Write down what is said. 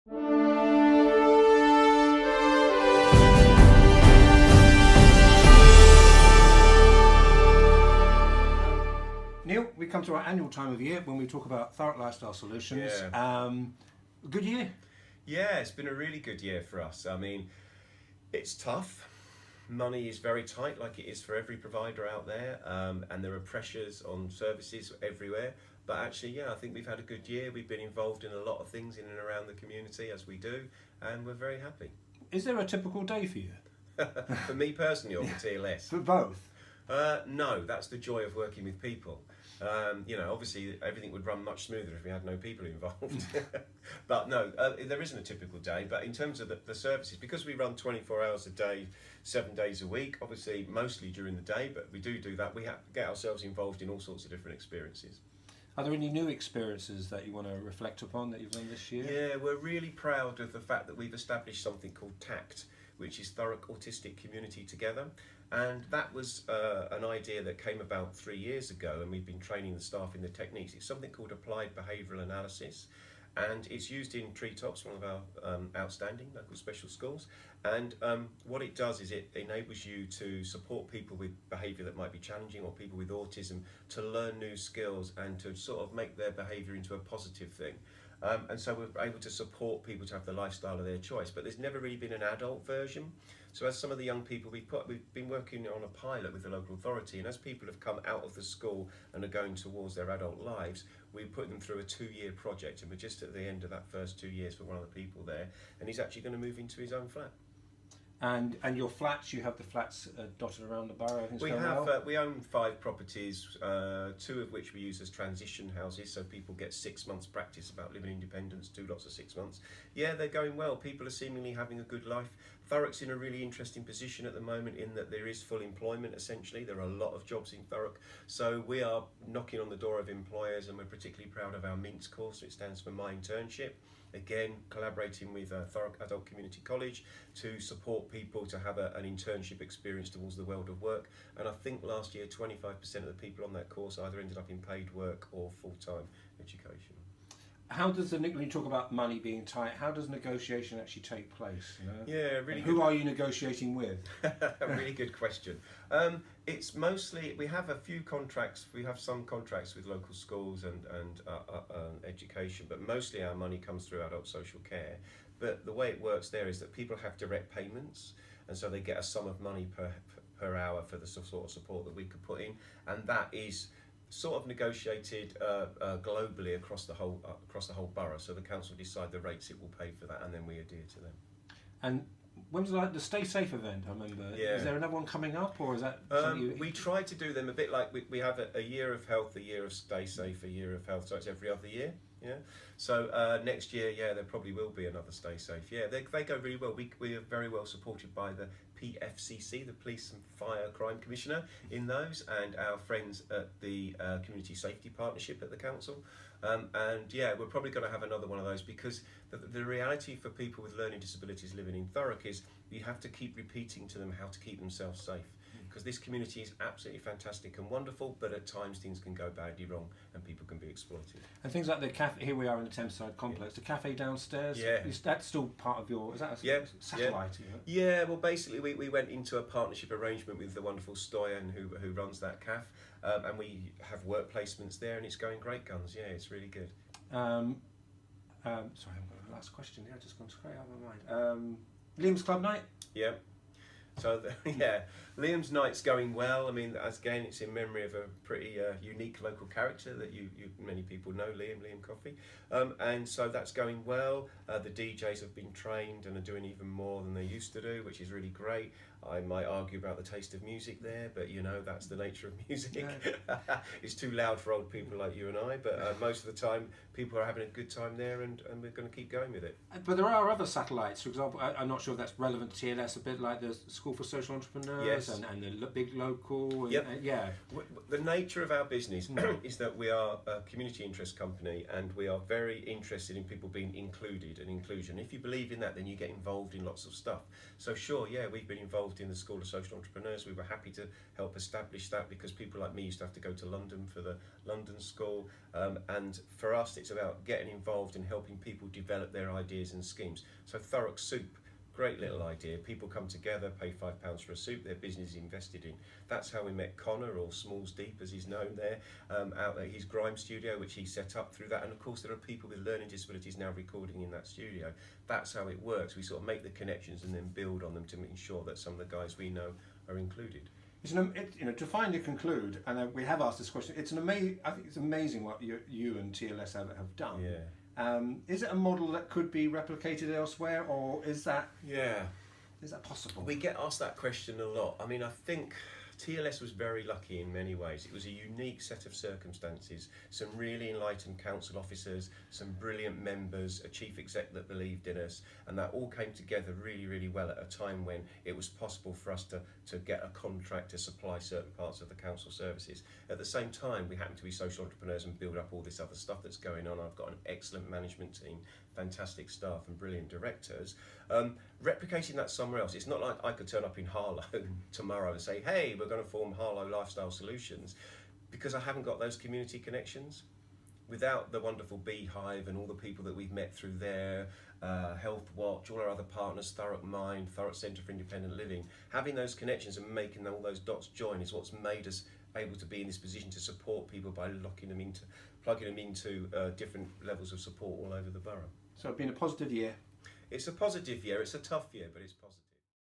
Neil, we come to our annual time of year when we talk about Thurrock Lifestyle Solutions. Yeah. Good year? Yeah, it's been a really good year for us. I mean, it's tough. Money is very tight, like it is for every provider out there, and there are pressures on services everywhere. But actually, yeah, I think we've had a good year. We've been involved in a lot of things in and around the community, as we do, and we're very happy. Is there a typical day for you? For me personally, or for TLS? For both? No, that's the joy of working with people. Obviously everything would run much smoother if we had no people involved. But no, there isn't a typical day. But in terms of the services, because we run 24 hours a day, 7 days a week, obviously mostly during the day, but we do that. We have to get ourselves involved in all sorts of different experiences. Are there any new experiences that you want to reflect upon that you've done this year? Yeah, we're really proud of the fact that we've established something called TACT, which is Thurrock Autistic Community Together. And that was an idea that came about 3 years ago, and we've been training the staff in the techniques. It's something called applied behavioural analysis, and it's used in Treetops, one of our outstanding local special schools. And what it does is it enables you to support people with behaviour that might be challenging, or people with autism, to learn new skills and to sort of make their behaviour into a positive thing. And so we're able to support people to have the lifestyle of their choice, but there's never really been an adult version. So as some of the young people we've been working on a pilot with the local authority, and as people have come out of the school and are going towards their adult lives, we put them through a 2-year project, and we're just at the end of that first 2 years for one of the people there, and he's actually going to move into his own flat. And your flats, you have the flats dotted around the borough. We own 5 properties, 2 of which we use as transition houses, so people get 6 months practice about living independence, 2 lots of 6 months. Yeah, they're going well. People are seemingly having a good life. Thurrock's in a really interesting position at the moment in that there is full employment, essentially. There are a lot of jobs in Thurrock. So we are knocking on the door of employers, and we're particularly proud of our MINTS course, which stands for My Internship. Again, collaborating with Thurrock Adult Community College to support people to have an internship experience towards the world of work. And I think last year 25% of the people on that course either ended up in paid work or full-time education. How does when you talk about money being tight, how does negotiation actually take place? You know? Yeah, really. Who are you negotiating with? A really good question. It's mostly, we have a few contracts. We have some contracts with local schools and education, but mostly our money comes through adult social care. But the way it works there is that people have direct payments, and so they get a sum of money per hour for the sort of support that we could put in, and that is sort of negotiated globally across the whole borough. So the council decide the rates it will pay for that, and then we adhere to them. And when's the Stay Safe event? I remember. Yeah. Is there another one coming up, or is that? We try to do them a bit like we have a year of health, a year of Stay Safe, a year of health. So it's every other year. Yeah. So next year, yeah, there probably will be another Stay Safe. Yeah, they go really well. We are very well supported by the PFCC, the Police and Fire Crime Commissioner, in those, and our friends at the Community Safety Partnership at the council. And yeah, we're probably going to have another one of those, because the reality for people with learning disabilities living in Thurrock is you have to keep repeating to them how to keep themselves safe. Because this community is absolutely fantastic and wonderful, but at times things can go badly wrong and people can be exploited. And things like the cafe, here we are in the Thameside complex, the cafe downstairs, that's still part of your, is that a satellite? Yeah, well basically we went into a partnership arrangement with the wonderful Stoyan who runs that cafe, and we have work placements there, and it's going great guns. Yeah, it's really good. Sorry, I've got a last question here, just gone straight out of my mind. Liam's Club Night? Yeah. So yeah, Liam's Night's going well. I mean, again, it's in memory of a pretty unique local character that you many people know, Liam Coffey, and so that's going well. The DJs have been trained and are doing even more than they used to do, which is really great. I might argue about the taste of music there, but you know, that's the nature of music. Yeah. It's too loud for old people like you and I, but most of the time people are having a good time there, and we're going to keep going with it. But there are other satellites, for example, I'm not sure if that's relevant to TLS, a bit like the School for Social Entrepreneurs, yes, and the big local. And, yep. Yeah. The nature of our business is that we are a community interest company, and we are very interested in people being included and inclusion. If you believe in that, then you get involved in lots of stuff. So sure, yeah, we've been involved involved in the School of Social Entrepreneurs. We were happy to help establish that because people like me used to have to go to London for the London School. And for us, it's about getting involved in helping people develop their ideas and schemes. So Thurrock Soup, great little idea. People come together, pay £5 for a soup, their business is invested in. That's how we met Connor, or Smalls Deep as he's known there, out at his grime studio, which he set up through that. And of course, there are people with learning disabilities now recording in that studio. That's how it works. We sort of make the connections and then build on them to ensure that some of the guys we know are included. To finally conclude, and we have asked this question, I think it's amazing what you and TLS have done. Yeah. Is it a model that could be replicated elsewhere, or is that possible? We get asked that question a lot. I mean, I think TLS was very lucky in many ways. It was a unique set of circumstances, some really enlightened council officers, some brilliant members, a chief exec that believed in us, and that all came together really, really well at a time when it was possible for us to get a contract to supply certain parts of the council services. At the same time, we happen to be social entrepreneurs and build up all this other stuff that's going on. I've got an excellent management team, fantastic staff and brilliant directors. Replicating that somewhere else, it's not like I could turn up in Harlow tomorrow and say, hey, we're going to form Harlow Lifestyle Solutions, because I haven't got those community connections. Without the wonderful Beehive and all the people that we've met through there, Health Watch, all our other partners, Thurrock Mind, Thurrock Centre for Independent Living, having those connections and making all those dots join is what's made us able to be in this position to support people by plugging them into different levels of support all over the borough. So it's been a positive year. It's a positive year. It's a tough year, but it's positive.